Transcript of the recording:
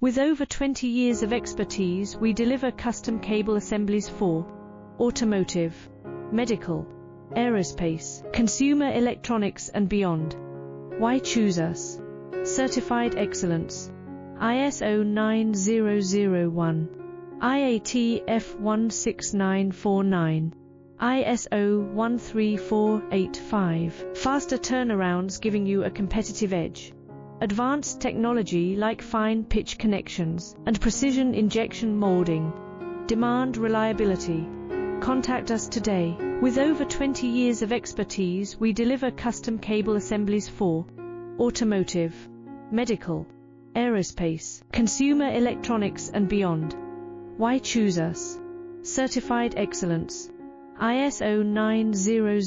With over 20 years of expertise, we deliver custom cable assemblies for automotive, medical, aerospace, consumer electronics and beyond. Why choose us? Certified excellence. ISO 9001, IAT F16949, ISO 13485. Faster turnarounds giving you a competitive edge. Advanced technology like fine pitch connections and precision injection molding. Demand reliability. Contact us today. With over 20 years of expertise, we deliver custom cable assemblies for automotive, medical, aerospace, consumer electronics and beyond. Why choose us? Certified excellence. ISO 9001.